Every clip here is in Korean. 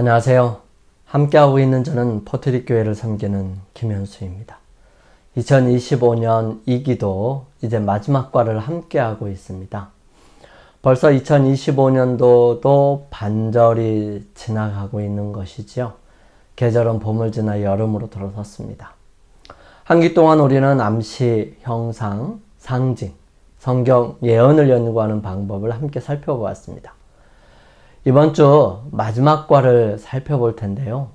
안녕하세요. 함께하고 있는 저는 포트리 교회를 섬기는 김현수입니다. 2025년 2기도 이제 마지막 과를 함께하고 있습니다. 벌써 2025년도도 반절이 지나가고 있는 것이죠. 계절은 봄을 지나 여름으로 들어섰습니다. 한 기 동안 우리는 암시, 형상, 상징, 성경 예언을 연구하는 방법을 함께 살펴보았습니다. 이번 주 마지막 과를 살펴볼 텐데요.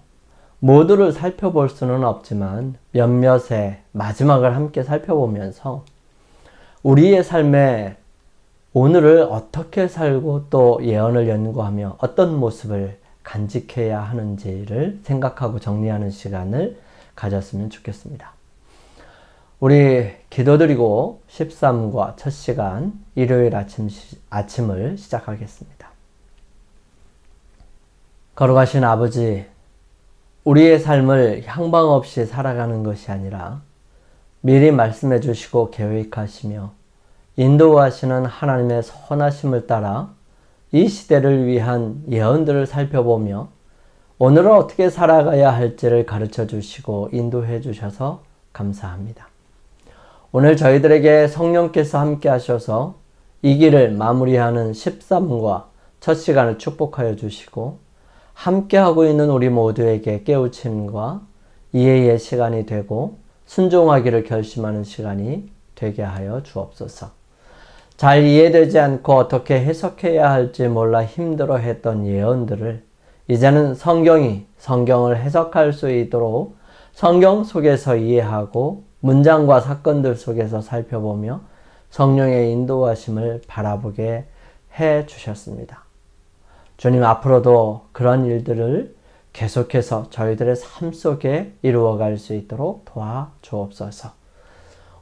모두를 살펴볼 수는 없지만 몇몇의 마지막을 함께 살펴보면서 우리의 삶에 오늘을 어떻게 살고 또 예언을 연구하며 어떤 모습을 간직해야 하는지를 생각하고 정리하는 시간을 가졌으면 좋겠습니다. 우리 기도드리고 13과 첫 시간 일요일 아침을 시작하겠습니다. 거룩하신 아버지, 우리의 삶을 향방 없이 살아가는 것이 아니라 미리 말씀해 주시고 계획하시며 인도하시는 하나님의 선하심을 따라 이 시대를 위한 예언들을 살펴보며 오늘은 어떻게 살아가야 할지를 가르쳐 주시고 인도해 주셔서 감사합니다. 오늘 저희들에게 성령께서 함께 하셔서 이 길을 마무리하는 13과 첫 시간을 축복하여 주시고 함께하고 있는 우리 모두에게 깨우침과 이해의 시간이 되고 순종하기를 결심하는 시간이 되게 하여 주옵소서. 잘 이해되지 않고 어떻게 해석해야 할지 몰라 힘들어했던 예언들을 이제는 성경을 해석할 수 있도록 성경 속에서 이해하고 문장과 사건들 속에서 살펴보며 성령의 인도하심을 바라보게 해 주셨습니다. 주님, 앞으로도 그런 일들을 계속해서 저희들의 삶 속에 이루어갈 수 있도록 도와주옵소서.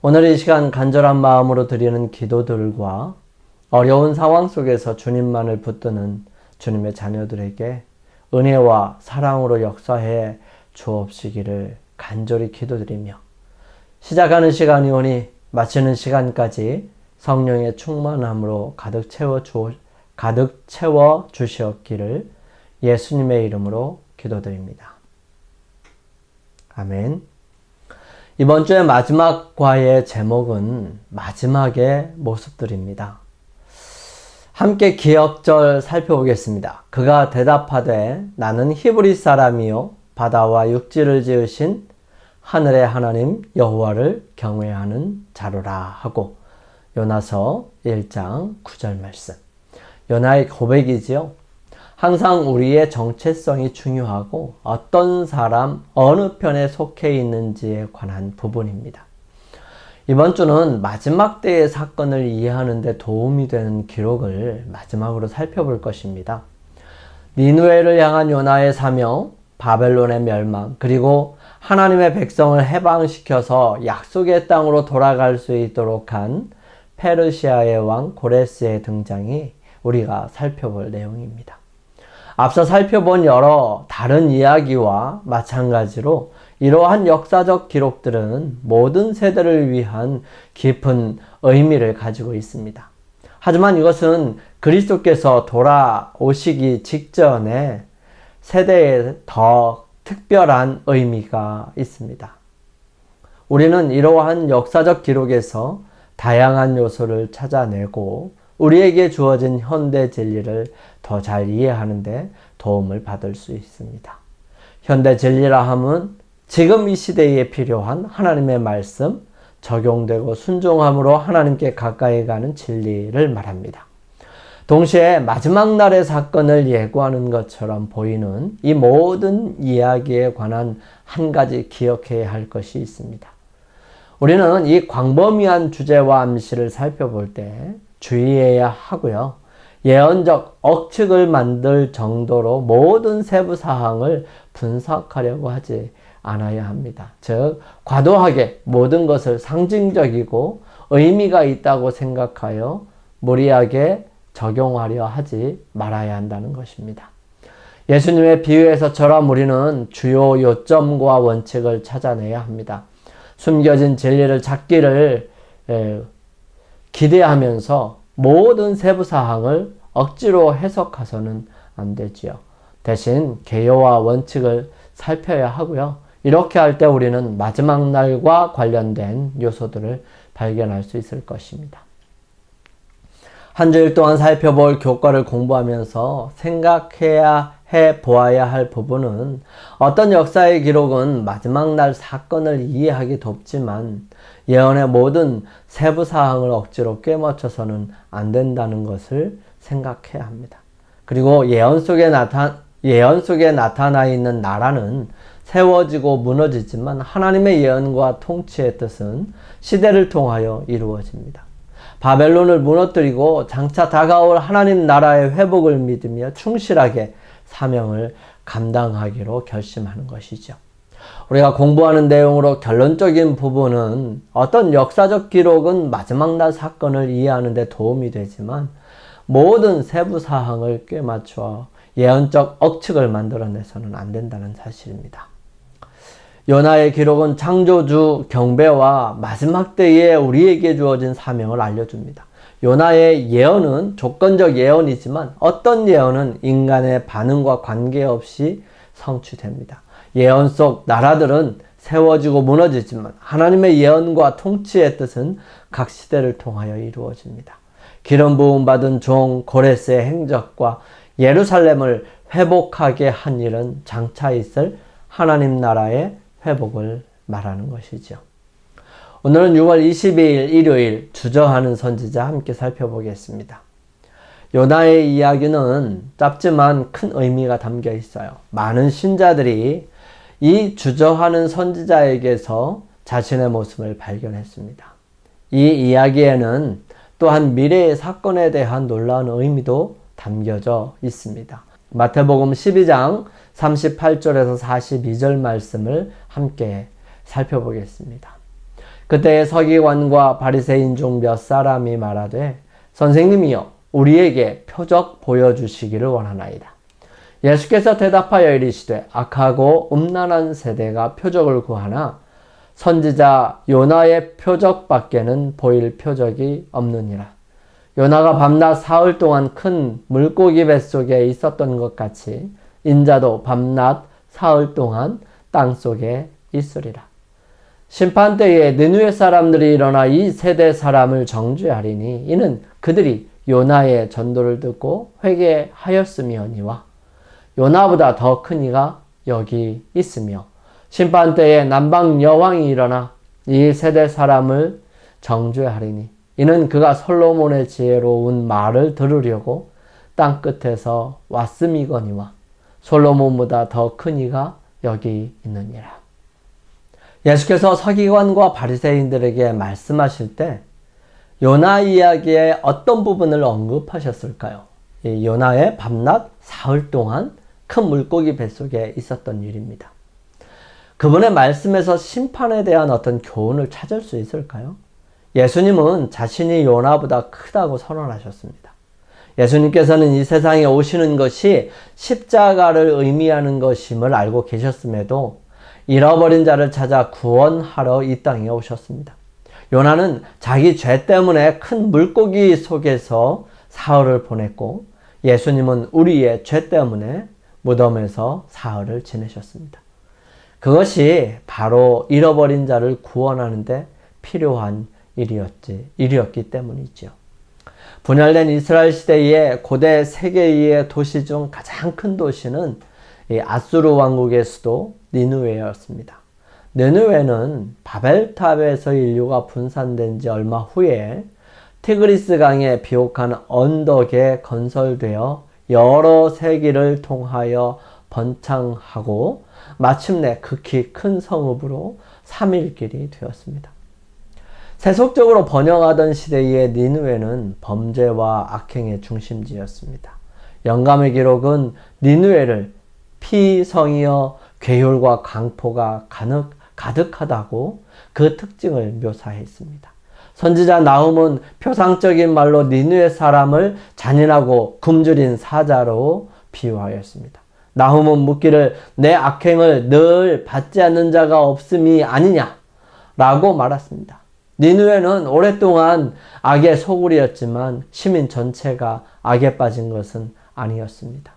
오늘 이 시간 간절한 마음으로 드리는 기도들과 어려운 상황 속에서 주님만을 붙드는 주님의 자녀들에게 은혜와 사랑으로 역사해 주옵시기를 간절히 기도드리며 시작하는 시간이 오니 마치는 시간까지 성령의 충만함으로 가득 채워 주시옵기를 예수님의 이름으로 기도드립니다. 아멘. 이번 주의 마지막 과의 제목은 마지막의 모습들입니다. 함께 기억절 살펴보겠습니다. 그가 대답하되 나는 히브리 사람이요 바다와 육지를 지으신 하늘의 하나님 여호와를 경외하는 자로라 하고 요나서 1장 9절 말씀. 요나의 고백이지요. 항상 우리의 정체성이 중요하고 어떤 사람, 어느 편에 속해 있는지에 관한 부분입니다. 이번 주는 마지막 때의 사건을 이해하는 데 도움이 되는 기록을 마지막으로 살펴볼 것입니다. 니느웨를 향한 요나의 사명, 바벨론의 멸망, 그리고 하나님의 백성을 해방시켜서 약속의 땅으로 돌아갈 수 있도록 한 페르시아의 왕 고레스의 등장이 우리가 살펴볼 내용입니다. 앞서 살펴본 여러 다른 이야기와 마찬가지로 이러한 역사적 기록들은 모든 세대를 위한 깊은 의미를 가지고 있습니다. 하지만 이것은 그리스도께서 돌아오시기 직전에 세대에 더 특별한 의미가 있습니다. 우리는 이러한 역사적 기록에서 다양한 요소를 찾아내고 우리에게 주어진 현대 진리를 더 잘 이해하는 데 도움을 받을 수 있습니다. 현대 진리라 함은 지금 이 시대에 필요한 하나님의 말씀, 적용되고 순종함으로 하나님께 가까이 가는 진리를 말합니다. 동시에 마지막 날의 사건을 예고하는 것처럼 보이는 이 모든 이야기에 관한 한 가지 기억해야 할 것이 있습니다. 우리는 이 광범위한 주제와 암시를 살펴볼 때 주의해야 하고요. 예언적 억측을 만들 정도로 모든 세부 사항을 분석하려고 하지 않아야 합니다. 즉, 과도하게 모든 것을 상징적이고 의미가 있다고 생각하여 무리하게 적용하려 하지 말아야 한다는 것입니다. 예수님의 비유에서처럼 우리는 주요 요점과 원칙을 찾아내야 합니다. 숨겨진 진리를 찾기를 기대하면서 모든 세부 사항을 억지로 해석해서는 안 되지요. 대신 개요와 원칙을 살펴야 하고요. 이렇게 할 때 우리는 마지막 날과 관련된 요소들을 발견할 수 있을 것입니다. 한 주일 동안 살펴볼 교과를 공부하면서 생각해야 해 보아야 할 부분은 어떤 역사의 기록은 마지막 날 사건을 이해하기 돕지만 예언의 모든 세부 사항을 억지로 꿰맞춰서는 안 된다는 것을 생각해야 합니다. 그리고 예언 속에 나타나 있는 나라는 세워지고 무너지지만 하나님의 예언과 통치의 뜻은 시대를 통하여 이루어집니다. 바벨론을 무너뜨리고 장차 다가올 하나님 나라의 회복을 믿으며 충실하게 사명을 감당하기로 결심하는 것이죠. 우리가 공부하는 내용으로 결론적인 부분은 어떤 역사적 기록은 마지막 날 사건을 이해하는 데 도움이 되지만 모든 세부 사항을 꿰맞춰 예언적 억측을 만들어내서는 안 된다는 사실입니다. 요나의 기록은 창조주 경배와 마지막 때에 우리에게 주어진 사명을 알려줍니다. 요나의 예언은 조건적 예언이지만 어떤 예언은 인간의 반응과 관계없이 성취됩니다. 예언 속 나라들은 세워지고 무너지지만 하나님의 예언과 통치의 뜻은 각 시대를 통하여 이루어집니다. 기름 부음 받은 종 고레스의 행적과 예루살렘을 회복하게 한 일은 장차 있을 하나님 나라의 회복을 말하는 것이죠. 오늘은 6월 22일 일요일 주저하는 선지자 함께 살펴보겠습니다. 요나의 이야기는 짧지만 큰 의미가 담겨 있어요. 많은 신자들이 이 주저하는 선지자에게서 자신의 모습을 발견했습니다. 이 이야기에는 또한 미래의 사건에 대한 놀라운 의미도 담겨져 있습니다. 마태복음 12장 38절에서 42절 말씀을 함께 살펴보겠습니다. 그때 서기관과 바리새인 중 몇 사람이 말하되 선생님이여 우리에게 표적 보여주시기를 원하나이다. 예수께서 대답하여 이르시되 악하고 음란한 세대가 표적을 구하나 선지자 요나의 표적밖에는 보일 표적이 없느니라. 요나가 밤낮 사흘 동안 큰 물고기 뱃속에 있었던 것 같이 인자도 밤낮 사흘 동안 땅속에 있으리라. 심판때에 느느웨 사람들이 일어나 이 세대 사람을 정죄하리니 이는 그들이 요나의 전도를 듣고 회개하였음이오니와 요나보다 더 큰 이가 여기 있으며 심판때에 남방 여왕이 일어나 이 세대 사람을 정죄하리니 이는 그가 솔로몬의 지혜로운 말을 들으려고 땅 끝에서 왔음이거니와 솔로몬보다 더 큰 이가 여기 있느니라. 예수께서 서기관과 바리새인들에게 말씀하실 때 요나 이야기의 어떤 부분을 언급하셨을까요? 이 요나의 밤낮 사흘 동안 큰 물고기 뱃속에 있었던 일입니다. 그분의 말씀에서 심판에 대한 어떤 교훈을 찾을 수 있을까요? 예수님은 자신이 요나보다 크다고 선언하셨습니다. 예수님께서는 이 세상에 오시는 것이 십자가를 의미하는 것임을 알고 계셨음에도 잃어버린 자를 찾아 구원하러 이 땅에 오셨습니다. 요나는 자기 죄 때문에 큰 물고기 속에서 사흘을 보냈고 예수님은 우리의 죄 때문에 무덤에서 사흘을 지내셨습니다. 그것이 바로 잃어버린 자를 구원하는 데 필요한 일이었기 때문이죠. 분열된 이스라엘 시대의 고대 세계의 도시 중 가장 큰 도시는 아수르 왕국의 수도 니느웨였습니다. 니느웨는 바벨탑에서 인류가 분산된 지 얼마 후에 티그리스 강에 비옥한 언덕에 건설되어 여러 세기를 통하여 번창하고 마침내 극히 큰 성읍으로 3일길이 되었습니다. 세속적으로 번영하던 시대의 니느웨는 범죄와 악행의 중심지였습니다. 영감의 기록은 니느웨를 피성이여 괴혈과 강포가 가득하다고 그 특징을 묘사했습니다. 선지자 나훔은 표상적인 말로 니느웨 사람을 잔인하고 굶주린 사자로 비유하였습니다. 나훔은 묻기를 내 악행을 늘 받지 않는 자가 없음이 아니냐 라고 말했습니다. 니느웨는 오랫동안 악의 소굴이었지만 시민 전체가 악에 빠진 것은 아니었습니다.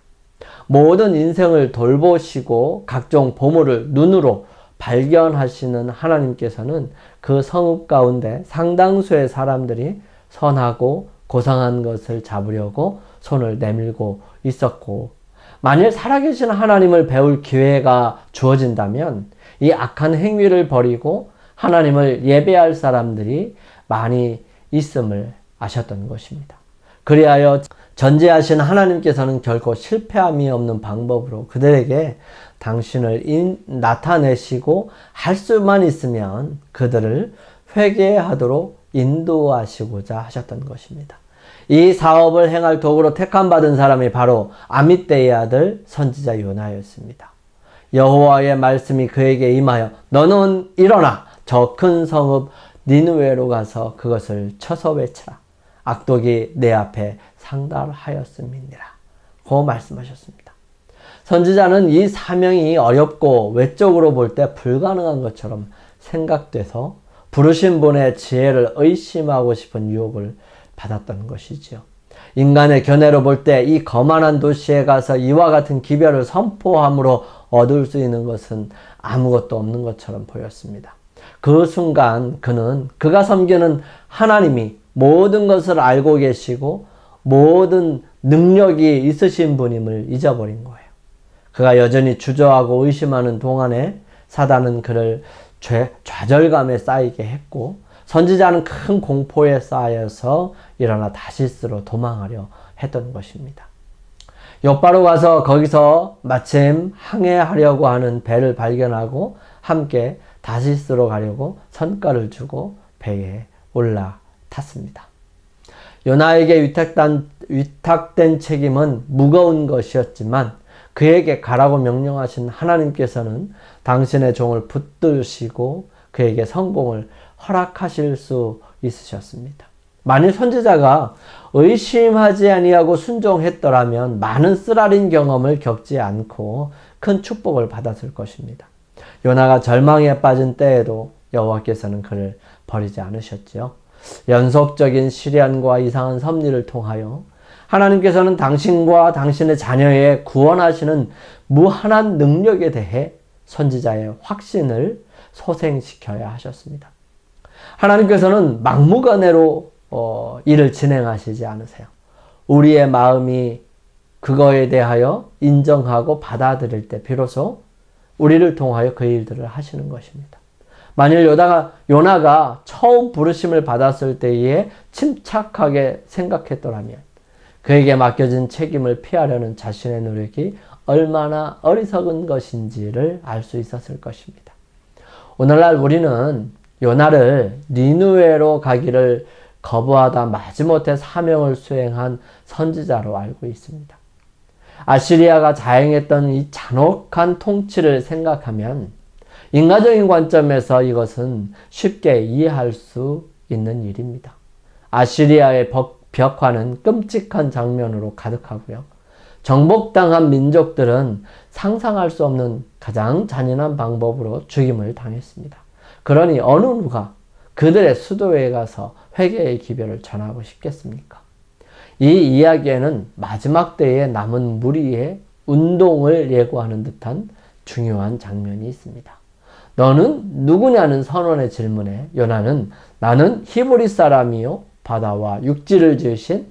모든 인생을 돌보시고 각종 보물을 눈으로 발견하시는 하나님께서는 그 성읍 가운데 상당수의 사람들이 선하고 고상한 것을 잡으려고 손을 내밀고 있었고, 만일 살아계신 하나님을 배울 기회가 주어진다면 이 악한 행위를 버리고 하나님을 예배할 사람들이 많이 있음을 아셨던 것입니다. 그리하여 전지하신 하나님께서는 결코 실패함이 없는 방법으로 그들에게 당신을 나타내시고 할 수만 있으면 그들을 회개하도록 인도하시고자 하셨던 것입니다. 이 사업을 행할 도구로 택함받은 사람이 바로 아미떼의 아들 선지자 요나였습니다. 여호와의 말씀이 그에게 임하여 너는 일어나 저 큰 성읍 니느웨로 가서 그것을 쳐서 외치라. 악독이 내 앞에 상달하였음이니라. 고 말씀하셨습니다. 선지자는 이 사명이 어렵고 외적으로 볼 때 불가능한 것처럼 생각돼서 부르신 분의 지혜를 의심하고 싶은 유혹을 받았던 것이지요. 인간의 견해로 볼 때 이 거만한 도시에 가서 이와 같은 기별을 선포함으로 얻을 수 있는 것은 아무것도 없는 것처럼 보였습니다. 그 순간 그는 그가 섬기는 하나님이 모든 것을 알고 계시고 모든 능력이 있으신 분임을 잊어버린 거예요. 그가 여전히 주저하고 의심하는 동안에 사단은 그를 좌절감에 쌓이게 했고, 선지자는 큰 공포에 쌓여서 일어나 다시스로 도망하려 했던 것입니다. 욥바로 가서 거기서 마침 항해하려고 하는 배를 발견하고 함께 다시스로 가려고 선가를 주고 배에 올라탔습니다. 요나에게 위탁된 책임은 무거운 것이었지만 그에게 가라고 명령하신 하나님께서는 당신의 종을 붙드시고 그에게 성공을 허락하실 수 있으셨습니다. 만일 선지자가 의심하지 아니하고 순종했더라면 많은 쓰라린 경험을 겪지 않고 큰 축복을 받았을 것입니다. 요나가 절망에 빠진 때에도 여호와께서는 그를 버리지 않으셨지요. 연속적인 시련과 이상한 섭리를 통하여 하나님께서는 당신과 당신의 자녀의 구원하시는 무한한 능력에 대해 선지자의 확신을 소생시켜야 하셨습니다. 하나님께서는 막무가내로 일을 진행하시지 않으세요. 우리의 마음이 그거에 대하여 인정하고 받아들일 때 비로소 우리를 통하여 그 일들을 하시는 것입니다. 만일 요나가 처음 부르심을 받았을 때에 침착하게 생각했더라면 그에게 맡겨진 책임을 피하려는 자신의 노력이 얼마나 어리석은 것인지를 알 수 있었을 것입니다. 오늘날 우리는 요나를 니느웨로 가기를 거부하다 마지못해 사명을 수행한 선지자로 알고 있습니다. 아시리아가 자행했던 이 잔혹한 통치를 생각하면 인간적인 관점에서 이것은 쉽게 이해할 수 있는 일입니다. 아시리아의 벽화는 끔찍한 장면으로 가득하고요. 정복당한 민족들은 상상할 수 없는 가장 잔인한 방법으로 죽임을 당했습니다. 그러니 어느 누가 그들의 수도에 가서 회개의 기별을 전하고 싶겠습니까? 이 이야기에는 마지막 때에 남은 무리의 운동을 예고하는 듯한 중요한 장면이 있습니다. 너는 누구냐는 선원의 질문에 요나는 나는 히브리 사람이요 바다와 육지를 지으신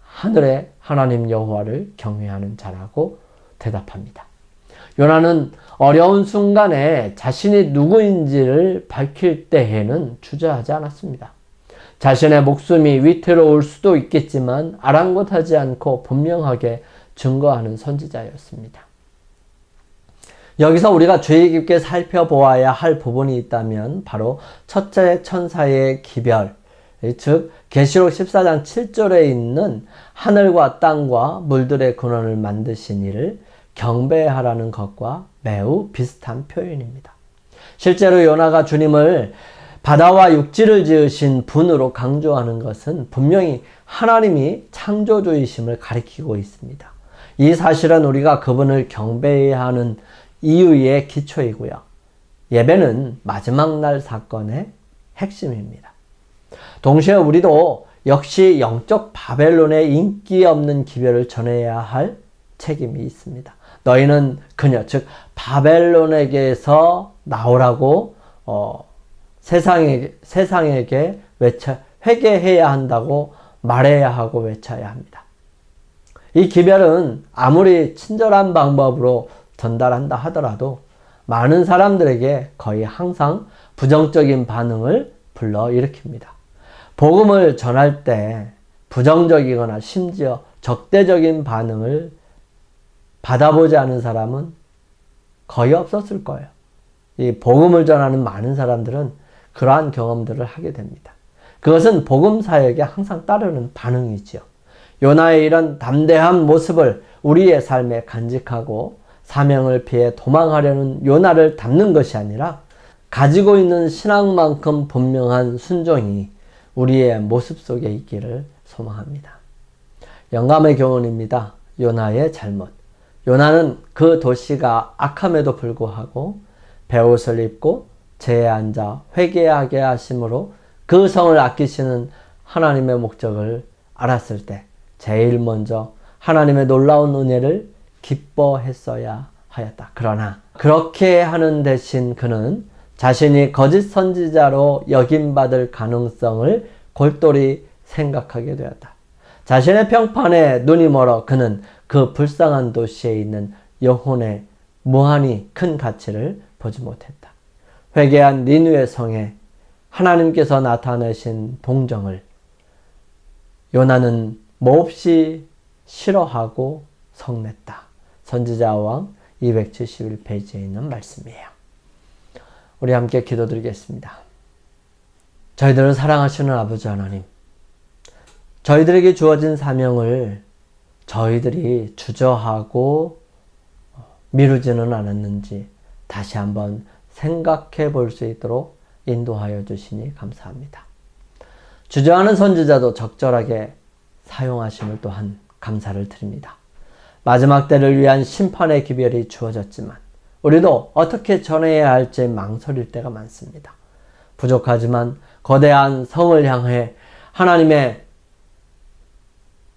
하늘의 하나님 여호와를 경외하는 자라고 대답합니다. 요나는 어려운 순간에 자신이 누구인지를 밝힐 때에는 주저하지 않았습니다. 자신의 목숨이 위태로울 수도 있겠지만 아랑곳하지 않고 분명하게 증거하는 선지자였습니다. 여기서 우리가 주의 깊게 살펴보아야 할 부분이 있다면 바로 첫째 천사의 기별, 즉 계시록 14장 7절에 있는 하늘과 땅과 물들의 근원을 만드신 이를 경배하라는 것과 매우 비슷한 표현입니다. 실제로 요나가 주님을 바다와 육지를 지으신 분으로 강조하는 것은 분명히 하나님이 창조주이심을 가리키고 있습니다. 이 사실은 우리가 그분을 경배해야 하는 이유의 기초이고요. 예배는 마지막 날 사건의 핵심입니다. 동시에 우리도 역시 영적 바벨론의 인기 없는 기별을 전해야 할 책임이 있습니다. 너희는 그녀 즉 바벨론에게서 나오라고 세상에게 회개해야 한다고 말해야 하고 외쳐야 합니다. 이 기별은 아무리 친절한 방법으로 전달한다 하더라도 많은 사람들에게 거의 항상 부정적인 반응을 불러일으킵니다. 복음을 전할 때 부정적이거나 심지어 적대적인 반응을 받아보지 않은 사람은 거의 없었을 거예요. 이 복음을 전하는 많은 사람들은 그러한 경험들을 하게 됩니다. 그것은 복음 사역에 항상 따르는 반응이지요. 요나의 이런 담대한 모습을 우리의 삶에 간직하고 사명을 피해 도망하려는 요나를 닮는 것이 아니라 가지고 있는 신앙만큼 분명한 순종이 우리의 모습 속에 있기를 소망합니다. 영감의 교훈입니다. 요나의 잘못. 요나는 그 도시가 악함에도 불구하고 베옷을 입고 제에 앉아 회개하게 하심으로 그 성을 아끼시는 하나님의 목적을 알았을 때 제일 먼저 하나님의 놀라운 은혜를 기뻐했어야 하였다. 그러나 그렇게 하는 대신 그는 자신이 거짓 선지자로 여김받을 가능성을 골똘히 생각하게 되었다. 자신의 평판에 눈이 멀어 그는 그 불쌍한 도시에 있는 영혼의 무한히 큰 가치를 보지 못했다. 회개한 니느웨 성에 하나님께서 나타내신 동정을 요나는 몹시 싫어하고 성냈다. 선지자왕 271페이지에 있는 말씀이에요. 우리 함께 기도드리겠습니다. 저희들을 사랑하시는 아버지 하나님, 저희들에게 주어진 사명을 저희들이 주저하고 미루지는 않았는지 다시 한번 생각해 볼 수 있도록 인도하여 주시니 감사합니다. 주저하는 선지자도 적절하게 사용하심을 또한 감사를 드립니다. 마지막 때를 위한 심판의 기별이 주어졌지만 우리도 어떻게 전해야 할지 망설일 때가 많습니다. 부족하지만 거대한 성을 향해 하나님의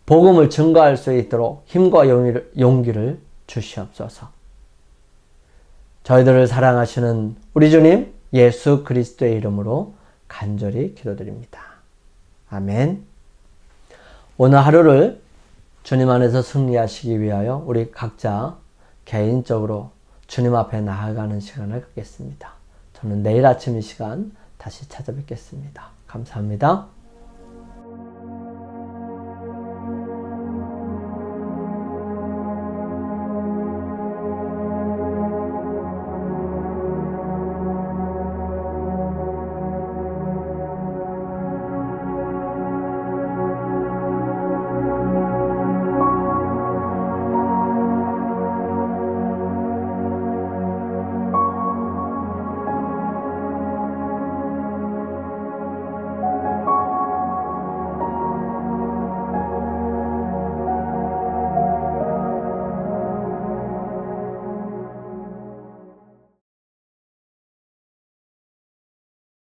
복음을 증거할 수 있도록 힘과 용기를 주시옵소서. 저희들을 사랑하시는 우리 주님 예수 그리스도의 이름으로 간절히 기도드립니다. 아멘. 오늘 하루를 주님 안에서 승리하시기 위하여 우리 각자 개인적으로 주님 앞에 나아가는 시간을 갖겠습니다. 저는 내일 아침 이 시간 다시 찾아뵙겠습니다. 감사합니다.